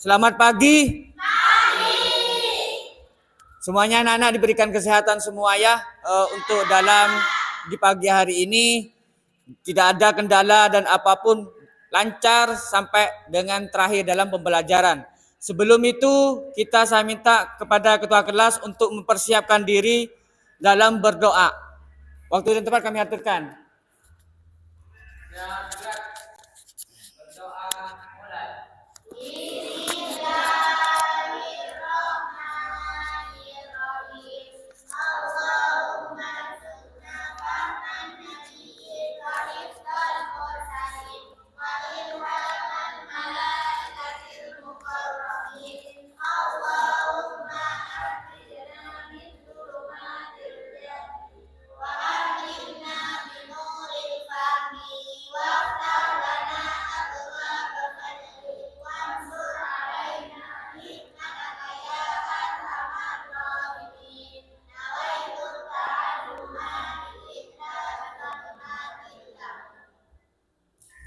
Selamat pagi. Semuanya anak-anak diberikan kesehatan semua ya. Untuk di pagi hari ini tidak ada kendala dan apapun lancar sampai dengan terakhir dalam pembelajaran. Sebelum itu saya minta kepada ketua kelas untuk mempersiapkan diri dalam berdoa. Waktu dan tempat kami aturkan. Berdoa mulai.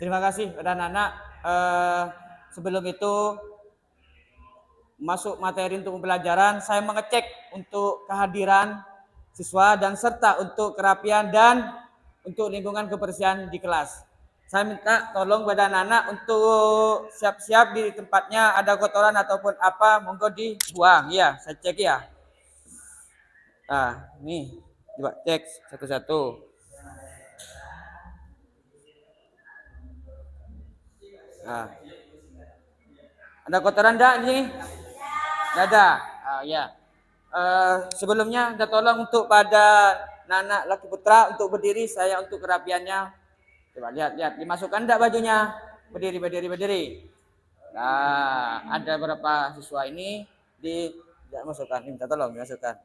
Terima kasih anak-anak. Sebelum itu masuk materi untuk pembelajaran, saya mengecek untuk kehadiran siswa dan serta untuk kerapian dan untuk lingkungan kebersihan di kelas. Saya minta tolong pada anak-anak untuk siap-siap di tempatnya ada kotoran ataupun apa, monggo dibuang ya. Saya cek ya. Nah, nih coba cek satu-satu. Nah, ada kotoran enggak ini? Tidak ada. Ya. Sebelumnya minta tolong untuk pada anak laki putra untuk berdiri, saya untuk kerapiannya. Coba lihat, dimasukkan enggak bajunya? Berdiri. Nah, ada beberapa siswa ini tidak masukkan, minta tolong dimasukkan.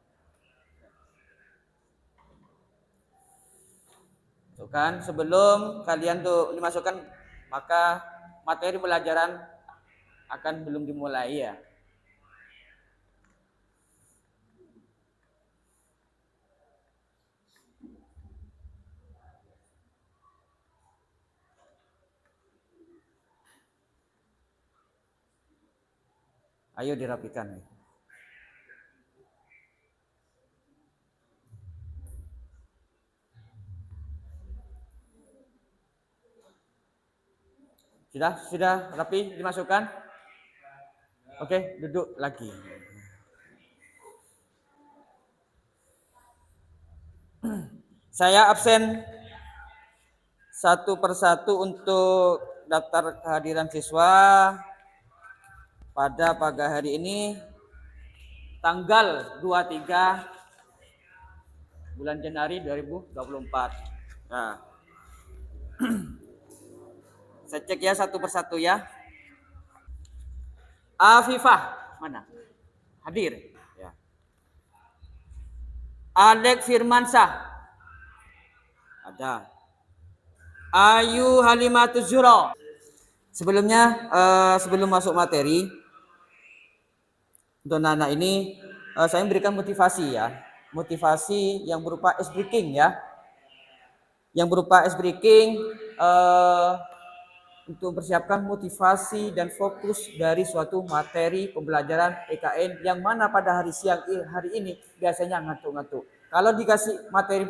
Masukkan sebelum kalian tuh dimasukkan, maka materi pelajaran akan belum dimulai ya. Ayo dirapikan. Sudah rapi dimasukkan? Oke, duduk lagi. Saya absen satu persatu untuk daftar kehadiran siswa pada pagi hari ini tanggal 23 bulan Januari 2024. Nah, saya cek ya satu persatu ya. Afifah mana? Hadir. Ya. Alex Firmansyah ada. Ayu Halimatus Zuro. Sebelumnya sebelum masuk materi untuk anak ini saya memberikan motivasi ya. Motivasi yang berupa ice breaking ya. Yang berupa ice breaking untuk mempersiapkan motivasi dan fokus dari suatu materi pembelajaran EKN yang mana pada hari ini biasanya ngantuk-ngantuk. Kalau dikasih materi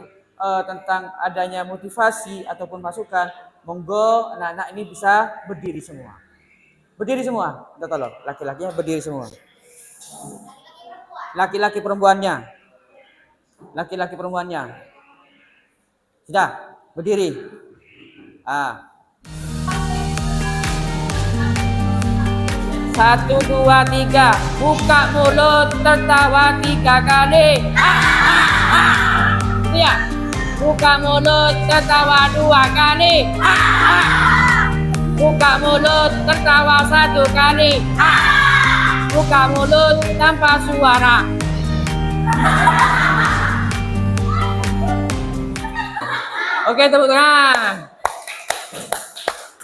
tentang adanya motivasi ataupun masukan, monggo anak-anak ini bisa berdiri semua. Berdiri semua, minta tolong. Laki-lakinya berdiri semua. Laki-laki perempuannya. Laki-laki perempuannya. Sudah, berdiri. 1, 2, 3, buka mulut, tertawa 3 kali. Ya, buka mulut, tertawa 2 kali. Buka mulut, tertawa 1 kali. Buka mulut tanpa suara. Oke, tepuk tangan.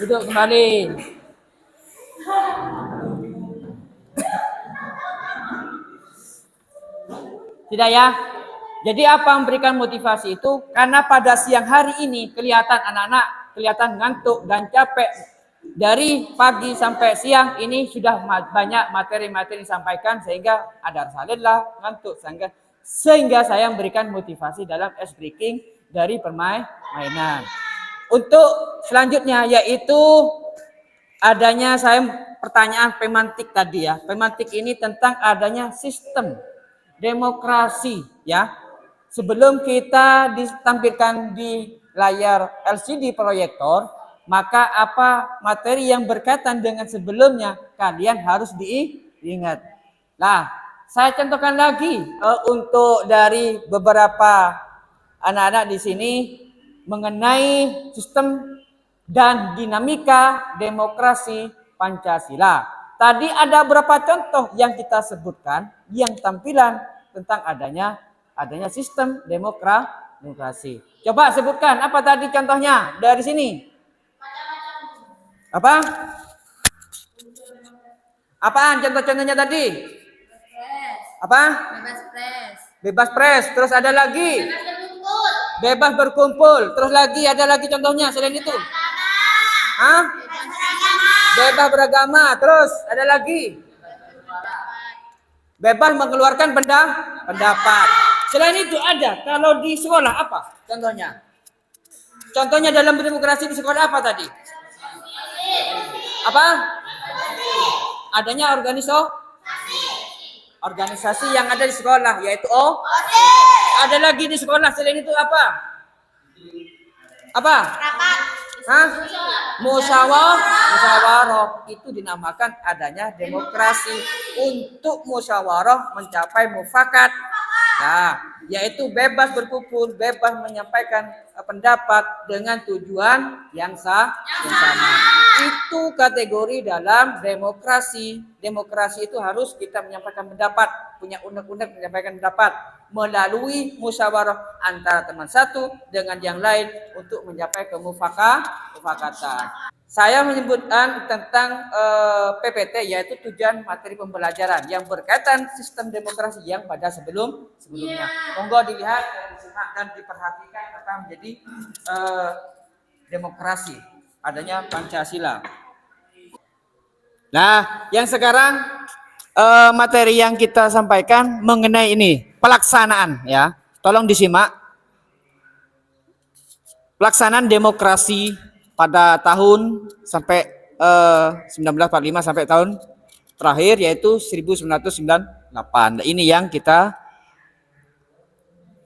Duduk kembali. Tidak ya? Jadi apa memberikan motivasi itu? Karena pada siang hari ini kelihatan anak-anak kelihatan ngantuk dan capek Dari pagi sampai siang ini sudah banyak materi-materi disampaikan sehingga ada rasa lelah, ngantuk, sehingga saya memberikan motivasi dalam ice breaking dari permainan. Untuk selanjutnya yaitu adanya saya pertanyaan pemantik tadi ya. Pemantik ini tentang adanya sistem demokrasi ya. Sebelum kita ditampilkan di layar LCD proyektor, maka apa materi yang berkaitan dengan sebelumnya kalian harus diingat. Nah, saya contohkan lagi untuk dari beberapa anak-anak di sini mengenai sistem dan dinamika demokrasi Pancasila. Tadi ada beberapa contoh yang kita sebutkan yang tampilan tentang adanya sistem demokrasi. Coba sebutkan apa tadi contohnya dari sini? Apa? Apaan contoh-contohnya tadi? Apa? Bebas pres. Bebas pres. Terus ada lagi? Bebas berkumpul. Terus lagi ada lagi contohnya selain itu? Hah? Bebas beragama. Terus ada lagi? Bebas mengeluarkan pendapat. Selain itu ada. Kalau di sekolah apa contohnya? Contohnya dalam demokrasi di sekolah apa tadi? Apa? Adanya organisasi yang ada di sekolah yaitu ada lagi di sekolah selain itu apa? Apa? Hah? Musyawarah itu dinamakan adanya demokrasi untuk musyawarah mencapai mufakat. Nah, yaitu bebas berkumpul, bebas menyampaikan pendapat dengan tujuan yang sama. Itu kategori dalam demokrasi. Demokrasi itu harus kita menyampaikan pendapat, punya undang-undang menyampaikan pendapat melalui musyawarah antara teman satu dengan yang lain untuk mencapai kemufakatan. Saya menyebutkan tentang PPT yaitu tujuan materi pembelajaran yang berkaitan sistem demokrasi yang pada sebelumnya. Monggo dilihat dan diperhatikan apa menjadi demokrasi adanya Pancasila. Nah, yang sekarang materi yang kita sampaikan mengenai ini pelaksanaan ya. Tolong disimak. Pelaksanaan demokrasi pada tahun sampai 1945 sampai tahun terakhir yaitu 1998. Ini yang kita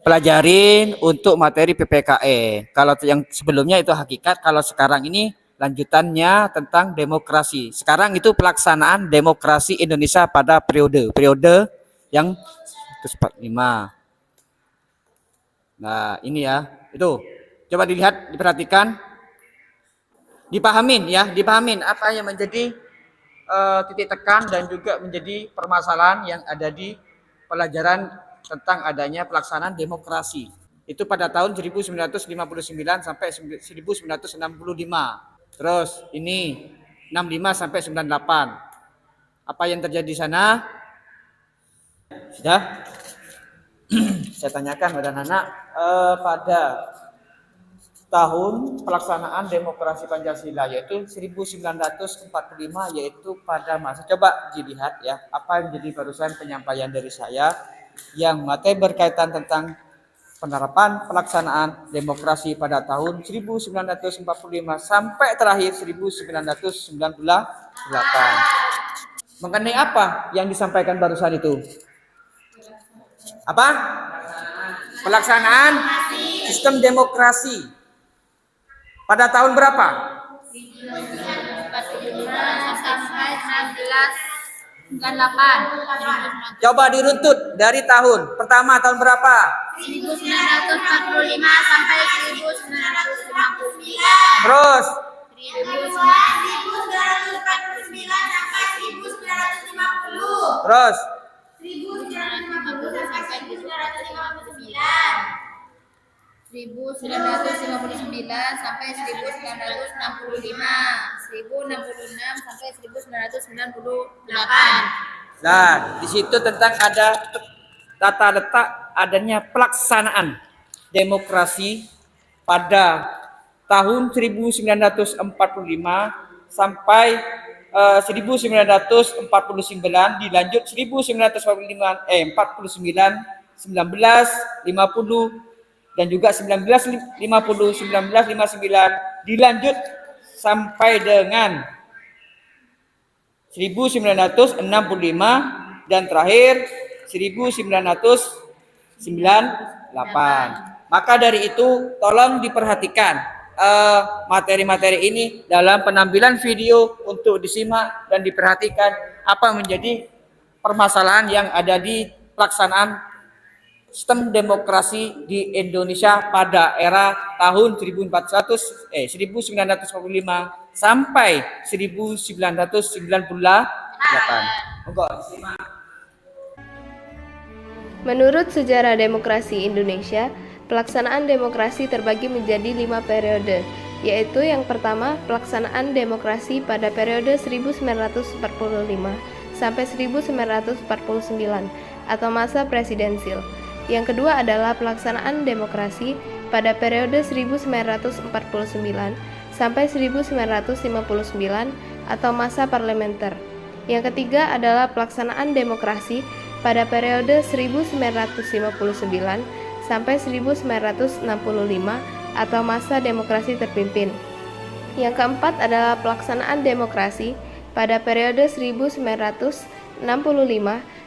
pelajarin untuk materi PPKE. Kalau yang sebelumnya itu hakikat, kalau sekarang ini lanjutannya tentang demokrasi. Sekarang itu pelaksanaan demokrasi Indonesia pada periode yang 145. Nah, ini ya. Itu. Coba dilihat, diperhatikan. Dipahamin apa yang menjadi titik tekan dan juga menjadi permasalahan yang ada di pelajaran tentang adanya pelaksanaan demokrasi. Itu pada tahun 1959 sampai 1965. Terus ini 65 sampai 98. Apa yang terjadi di sana? Sudah? Saya tanyakan pada anak pada tahun pelaksanaan demokrasi Pancasila yaitu 1945 yaitu pada masa coba dilihat ya apa yang jadi barusan penyampaian dari saya yang materi berkaitan tentang penerapan pelaksanaan demokrasi pada tahun 1945 sampai terakhir 1998. Mengenai apa yang disampaikan barusan itu? Apa? Pelaksanaan sistem demokrasi. Pada tahun berapa? 1945 sampai 1998. Coba diruntut dari tahun. Pertama tahun berapa? 1945 sampai 1959. Terus 1949 sampai 1950. Terus 1950 sampai 1959. 1959 sampai 1965, 1066 sampai 1998. nah, di situ tentang ada tata letak adanya pelaksanaan demokrasi pada tahun 1945 sampai 1949, dilanjut 1949, 19, 50 dan juga 1950, 1959, dilanjut sampai dengan 1965 dan terakhir 1998. Maka dari itu tolong diperhatikan materi-materi ini dalam penampilan video untuk disimak dan diperhatikan apa menjadi permasalahan yang ada di pelaksanaan sistem demokrasi di Indonesia pada era tahun 1945 sampai 1998. Monggo disimak. Menurut sejarah demokrasi Indonesia, pelaksanaan demokrasi terbagi menjadi 5 periode, yaitu yang pertama, pelaksanaan demokrasi pada periode 1945 sampai 1949 atau masa presidensil. Yang kedua adalah pelaksanaan demokrasi pada periode 1949 sampai 1959 atau masa parlementer. Yang ketiga adalah pelaksanaan demokrasi pada periode 1959 sampai 1965 atau masa demokrasi terpimpin. Yang keempat adalah pelaksanaan demokrasi pada periode 1965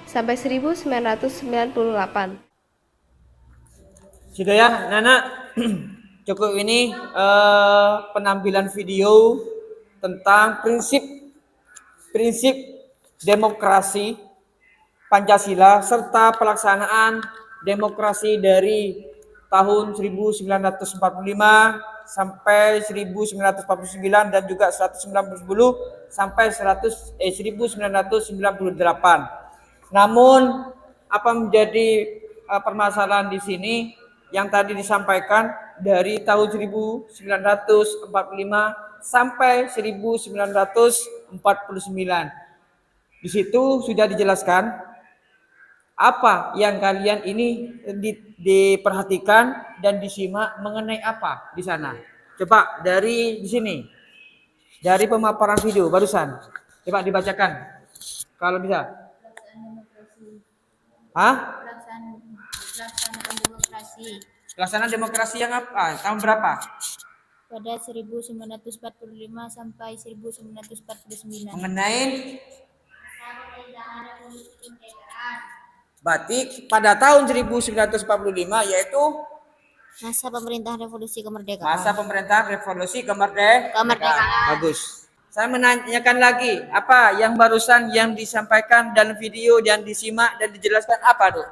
sampai 1998. Sudah ya, Nana? Cukup ini penampilan video tentang prinsip demokrasi Pancasila serta pelaksanaan demokrasi dari tahun 1945 sampai 1949 dan juga 1990 sampai 1998. Namun apa menjadi permasalahan di sini yang tadi disampaikan dari tahun 1945 sampai 1949. Di situ sudah dijelaskan apa yang kalian ini diperhatikan dan disimak mengenai apa di sana. Coba dari di sini, dari pemaparan video barusan, coba dibacakan kalau bisa. Hah? Pelaksanaan demokrasi Pelaksanaan demokrasi yang apa? Tahun berapa? pada 1945 sampai 1949. Mengenai batik pada tahun 1945 yaitu Masa pemerintahan revolusi kemerdekaan. masa pemerintahan revolusi kemerdekaan. Kemerdekaan. Bagus. Saya menanyakan lagi, apa yang barusan yang disampaikan dalam video dan disimak dan dijelaskan apa tuh?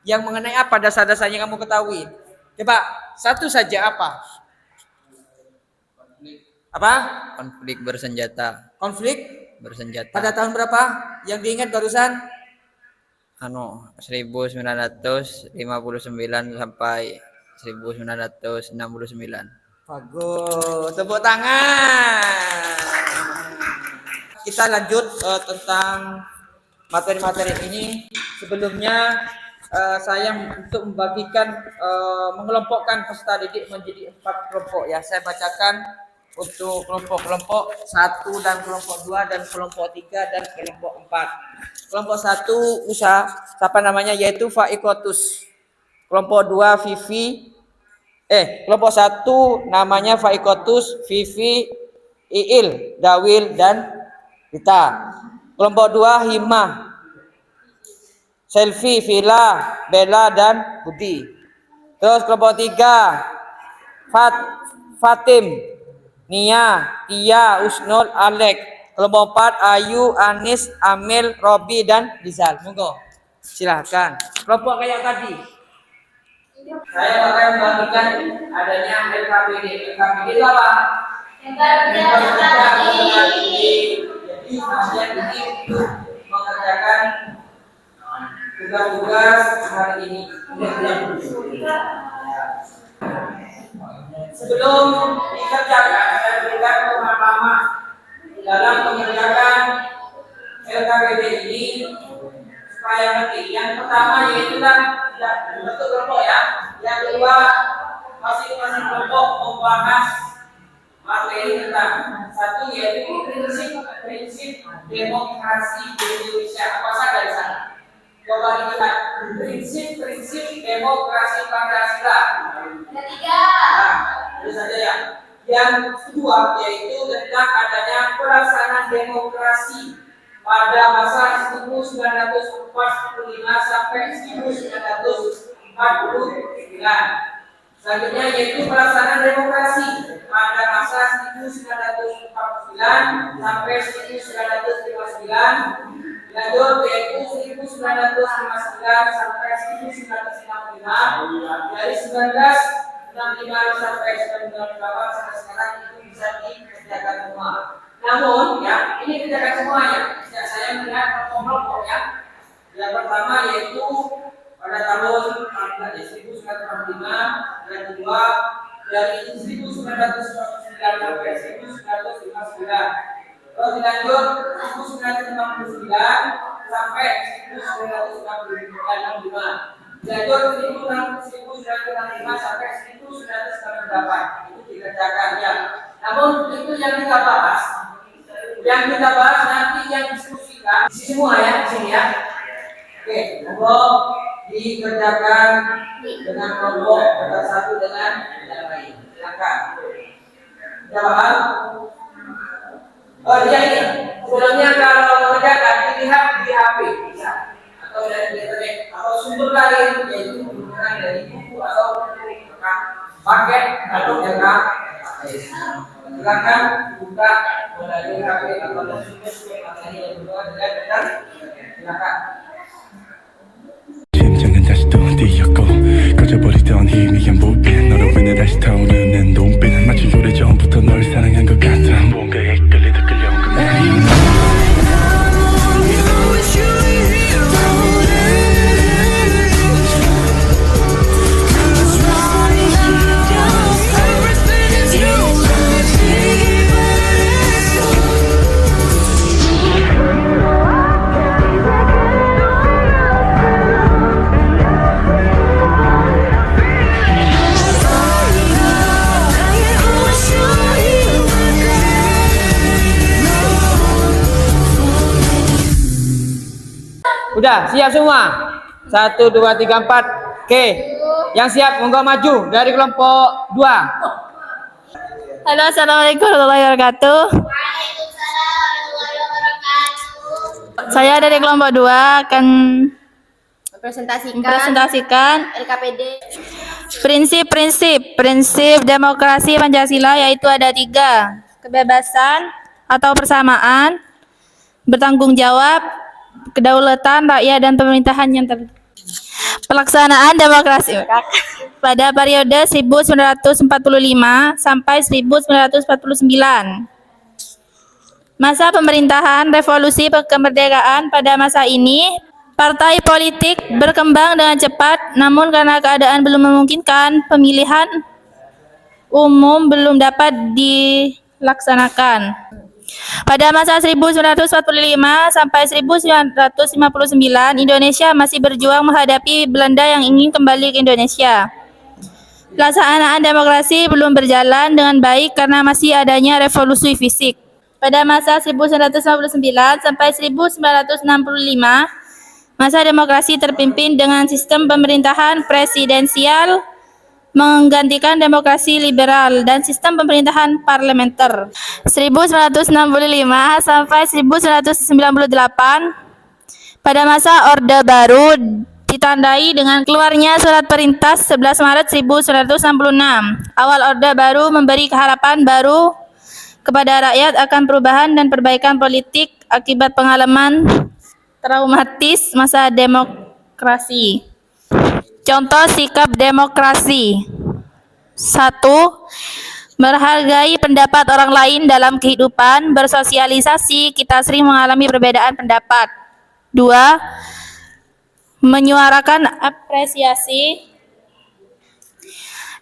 Yang mengenai apa dasar-dasarnya kamu ketahui? Coba satu saja apa? Apa? Konflik bersenjata Pada tahun berapa? Yang diingat barusan? 1959 sampai 1969. Bagus, tepuk tangan. Kita lanjut tentang materi-materi ini. Sebelumnya saya untuk membagikan mengelompokkan peserta didik menjadi 4 kelompok ya. Saya bacakan untuk kelompok-kelompok 1 dan kelompok 2 dan kelompok 3 dan kelompok 4. Kelompok 1 siapa namanya yaitu Faikotus. Kelompok 2 Vivi. Kelompok 1 namanya Faikotus, Vivi, Iil, Dawil dan Rita. Kelompok 2 Himah, Selfie, Vila, Bella dan Budi. Terus kelompok 3 Fatim, Nia, Tia, Usnul, Alek. Kelompok 4 Ayu, Anis, Amil, Robi dan Rizal. Monggo. Silahkan. Kelompok kayak tadi. Saya akan membagikan adanya LKPD. LKPD itu apa? Jadi kalian ini mengerjakan tugas-tugas hari ini. Sebelum dikerjakan, saya berikan pemahaman dalam mengerjakan LKPD ini supaya ngerti. Yang pertama yaitu bentuk kelompok ya. Yang kedua masing-masing kelompok membahas materi tentang satu yaitu demokrasi di Indonesia. Apa saja di sana? Coba lihat prinsip-prinsip demokrasi Pancasila. Ada 3. Nah, itu saja ya. Yang kedua yaitu tentang adanya pelaksanaan demokrasi pada masa 1945 sampai 1949. Selanjutnya yaitu pelaksanaan demokrasi pada masa 1949 sampai 1959. Lanjut yaitu 1959 sampai 1965. Dari 1965 sampai 1998 sampai sekarang itu bisa dikerjakan semua. Namun ya ini kerjakan semuanya. Ya, saya melihat kelompok ya. Yang pertama yaitu pada tahun 1945, yang kedua dari 1949 sampai 1959. Terus dilanjut 1959 sampai 1965. Dilanjut 1965 sampai 1998. Itu dikerjakan ya. Namun itu yang kita bahas. Yang kita bahas nanti yang diskusikan di semua ya di sini ya. Oke, kelompok dikerjakan dengan kelompok antara satu dengan yang lain. Silakan. Sudah paham? Oh iya ini. Sebelumnya kalau mengerjakan dilihat di HP bisa atau dari internet atau sumber lain yaitu menggunakan dari buku atau paket atau jangka. Silakan buka melalui HP atau sumber materi yang berhubungan dengan benar. Silakan. 심장은 다시 또 뛰었고 꺼져버리던 희미한 불빛 너로 인해 다시 타오르는 눈빛 마치 오래전부터 널 사랑한 것 같아 뭔가에 끌리다 끌려온 건 아니야 Udah siap semua? 1, 2, 3, 4. Oke. Yang siap monggo maju dari kelompok 2. Halo, assalamualaikum warahmatullahi wabarakatuh. Waalaikumsalam warahmatullahi wabarakatuh. Saya dari kelompok 2 akan Presentasikan presentasikan LKPD. prinsip demokrasi Pancasila, yaitu ada 3: kebebasan atau persamaan, bertanggung jawab, kedaulatan rakyat dan pemerintahan yang pelaksanaan demokrasi pada periode 1945 sampai 1949. Masa pemerintahan revolusi kemerdekaan. Pada masa ini partai politik berkembang dengan cepat, namun karena keadaan belum memungkinkan, pemilihan umum belum dapat dilaksanakan. Pada masa 1945 sampai 1959, Indonesia masih berjuang menghadapi Belanda yang ingin kembali ke Indonesia. Pelaksanaan demokrasi belum berjalan dengan baik karena masih adanya revolusi fisik. Pada masa 1959 sampai 1965, masa demokrasi terpimpin dengan sistem pemerintahan presidensial menggantikan demokrasi liberal dan sistem pemerintahan parlementer. 1965 sampai 1998, pada masa Orde Baru ditandai dengan keluarnya surat perintah 11 Maret 1966. Awal Orde Baru memberi harapan baru kepada rakyat akan perubahan dan perbaikan politik akibat pengalaman traumatis masa demokrasi. Contoh sikap demokrasi: 1. Menghargai pendapat orang lain dalam kehidupan bersosialisasi, kita sering mengalami perbedaan pendapat. 2. Menyuarakan apresiasi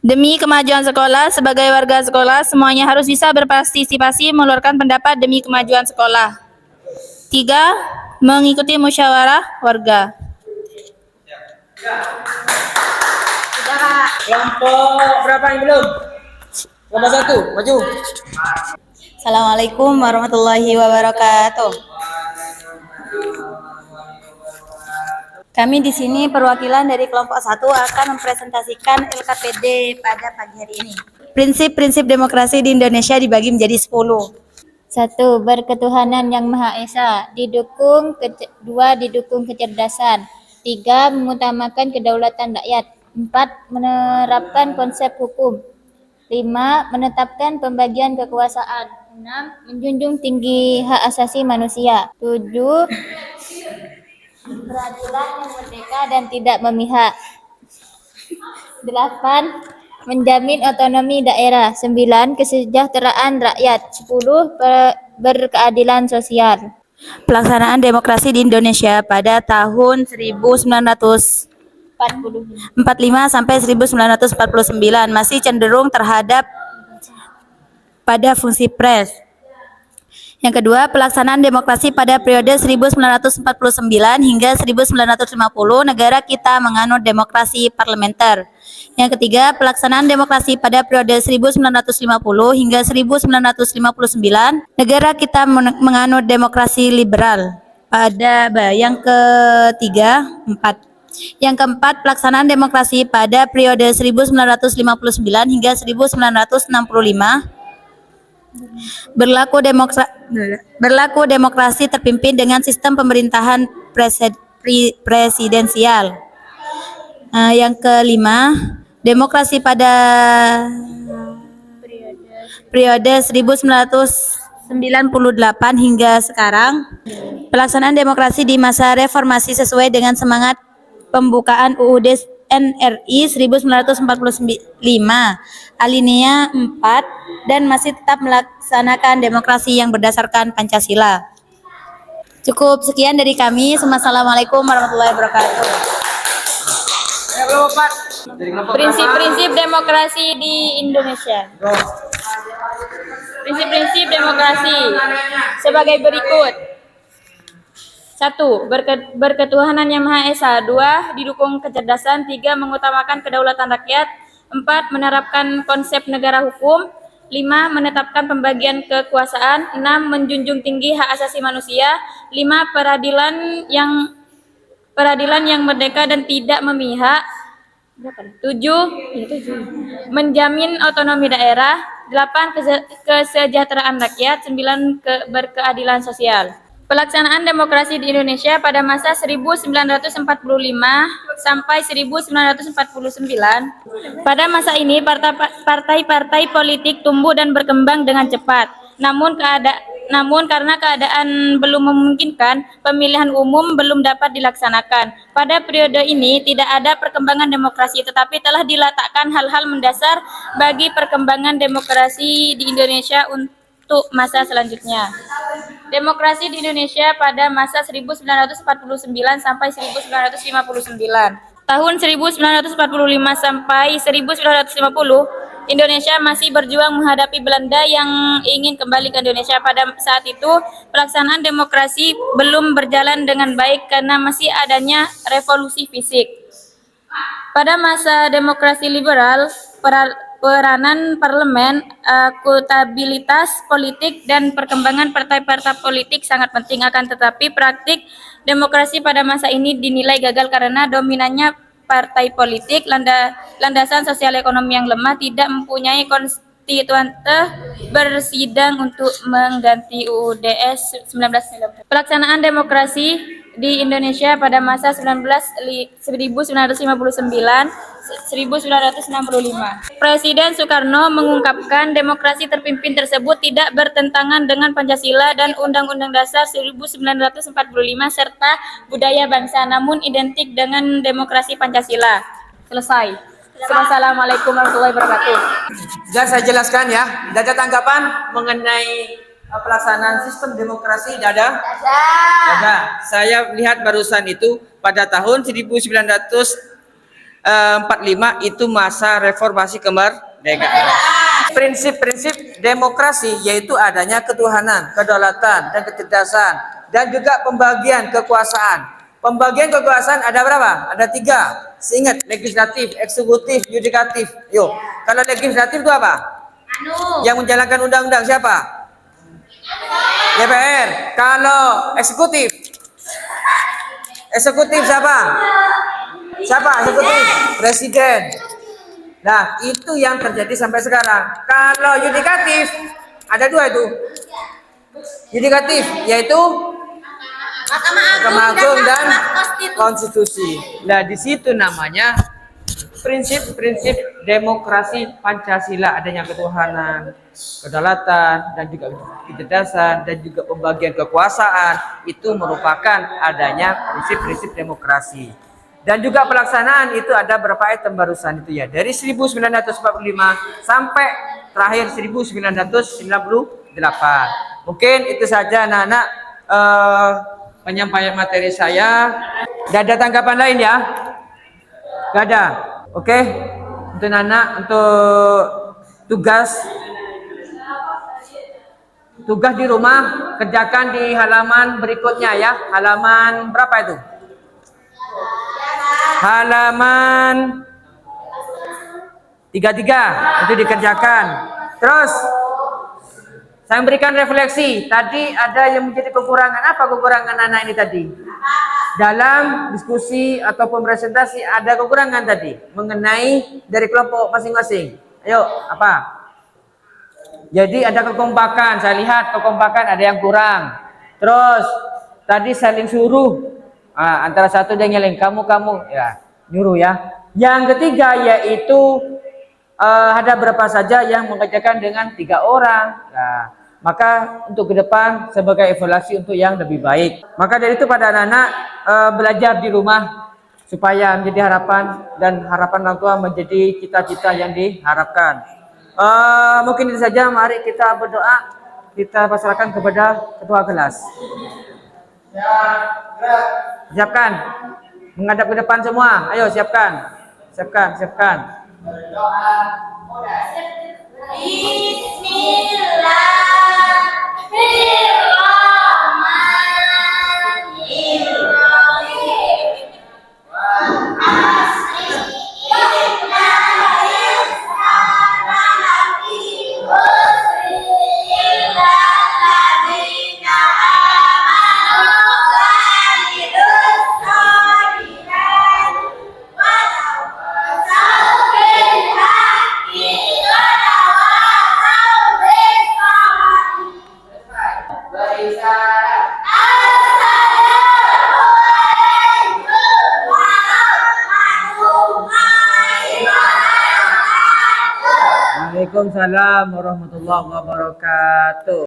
demi kemajuan sekolah. Sebagai warga sekolah, semuanya harus bisa berpartisipasi mengeluarkan pendapat demi kemajuan sekolah. 3. Mengikuti musyawarah warga. Kelompok berapa yang belum? Kelompok 1, maju. Assalamualaikum warahmatullahi wabarakatuh. Kami di sini perwakilan dari kelompok 1 akan mempresentasikan LKPD pada pagi hari ini. Prinsip-prinsip demokrasi di Indonesia dibagi menjadi 10. 1. Berketuhanan yang Maha Esa. Dua, didukung kecerdasan. 3. Mengutamakan kedaulatan rakyat. 4. Menerapkan konsep hukum. 5. Menetapkan pembagian kekuasaan. 6. Menjunjung tinggi hak asasi manusia. 7. Peradilan yang merdeka dan tidak memihak. 8. Menjamin otonomi daerah. 9. Kesejahteraan rakyat. 10. Berkeadilan sosial. Pelaksanaan demokrasi di Indonesia pada tahun 1945 sampai 1949 masih cenderung terhadap pada fungsi pres. Yang kedua, pelaksanaan demokrasi pada periode 1949 hingga 1950, negara kita menganut demokrasi parlementer. Yang ketiga, pelaksanaan demokrasi pada periode 1950 hingga 1959, negara kita menganut demokrasi liberal. Yang ketiga, Yang keempat, pelaksanaan demokrasi pada periode 1959 hingga 1965, berlaku demokrasi terpimpin dengan sistem pemerintahan presidensial. Yang kelima, demokrasi pada periode 1998 hingga sekarang. Pelaksanaan demokrasi di masa reformasi sesuai dengan semangat pembukaan UUD NRI 1945 alinea 4 dan masih tetap melaksanakan demokrasi yang berdasarkan Pancasila. Cukup sekian dari kami. Assalamualaikum warahmatullahi wabarakatuh. Prinsip-prinsip demokrasi di Indonesia. Prinsip-prinsip demokrasi sebagai berikut. 1. Berketuhanan yang Maha Esa. 2. Didukung kecerdasan. 3. Mengutamakan kedaulatan rakyat. 4. Menerapkan konsep negara hukum. 5. Menetapkan pembagian kekuasaan. 6. Menjunjung tinggi hak asasi manusia. 5. Peradilan yang merdeka dan tidak memihak. 7. Menjamin otonomi daerah. 8. Kesejahteraan rakyat. 9. Berkeadilan sosial. Pelaksanaan demokrasi di Indonesia pada masa 1945 sampai 1949. Pada masa ini partai-partai politik tumbuh dan berkembang dengan cepat. Namun karena keadaan belum memungkinkan, pemilihan umum belum dapat dilaksanakan. Pada periode ini tidak ada perkembangan demokrasi, tetapi telah diletakkan hal-hal mendasar bagi perkembangan demokrasi di Indonesia untuk masa selanjutnya. Demokrasi di Indonesia pada masa 1949 sampai 1959. Tahun 1945 sampai 1950, Indonesia masih berjuang menghadapi Belanda yang ingin kembali ke Indonesia. Pada saat itu, pelaksanaan demokrasi belum berjalan dengan baik karena masih adanya revolusi fisik. Pada masa demokrasi liberal, peranan parlemen, akuntabilitas politik, dan perkembangan partai-partai politik sangat penting. Akan tetapi praktik demokrasi pada masa ini dinilai gagal karena dominannya partai politik, landasan sosial ekonomi yang lemah, tidak mempunyai konstituante bersidang untuk mengganti UUD 1990. Pelaksanaan demokrasi di Indonesia pada masa 1959-1965. Presiden Soekarno mengungkapkan demokrasi terpimpin tersebut tidak bertentangan dengan Pancasila dan Undang-Undang Dasar 1945 serta budaya bangsa, namun identik dengan demokrasi Pancasila. Selesai. Wassalamualaikum warahmatullahi wabarakatuh. Sudah saya jelaskan ya. Tidak ada tanggapan mengenai pelaksanaan sistem demokrasi? Tidak ada? Ada. Saya lihat barusan itu pada tahun 1945 itu masa reformasi kemerdekaan. Prinsip-prinsip demokrasi yaitu adanya ketuhanan, kedaulatan, dan kecerdasan, dan juga pembagian kekuasaan. Pembagian kekuasaan ada berapa? Ada 3. Seingat, legislatif, eksekutif, yudikatif. Yuk, kalau legislatif itu apa? Yang menjalankan undang-undang siapa? DPR. Kalau eksekutif Eksekutif siapa? Siapa eksekutif? Presiden. Nah, itu yang terjadi sampai sekarang. Kalau yudikatif, ada dua itu. Yudikatif, yaitu Mahkamah Agung dan Konstitusi. Nah, di situ namanya prinsip-prinsip demokrasi Pancasila, adanya ketuhanan, kedaulatan, dan juga kecerdasan, dan juga pembagian kekuasaan, itu merupakan adanya prinsip-prinsip demokrasi. Dan juga pelaksanaan itu ada berapa item barusan itu ya, dari 1945 sampai terakhir 1998. Mungkin itu saja anak-anak penyampaian materi saya. Gak ada tanggapan lain ya? Gak ada. Oke, untuk anak, untuk tugas di rumah kerjakan di halaman berikutnya ya. Halaman berapa itu? Halaman 33 itu dikerjakan. Terus saya memberikan refleksi. Tadi ada yang menjadi kekurangan. Apa kekurangan anak ini tadi? Dalam diskusi ataupun presentasi ada kekurangan tadi mengenai dari kelompok masing-masing. Ayo, apa? Jadi ada kekompakan. Saya lihat kekompakan ada yang kurang. Terus tadi saling suruh. Antara satu dan yang lain, kamu ya, nyuruh ya. Yang ketiga yaitu ada berapa saja yang mengerjakan dengan 3 orang. Nah, maka untuk ke depan sebagai evaluasi untuk yang lebih baik. Maka dari itu pada anak-anak belajar di rumah supaya menjadi harapan, dan harapan orang tua menjadi cita-cita yang diharapkan. Mungkin itu saja. Mari kita berdoa. Kita pasrahkan kepada ketua kelas. Siapkan. Menghadap ke depan semua. Ayo siapkan. Siapkan. Waalaikumsalam warahmatullahi wabarakatuh.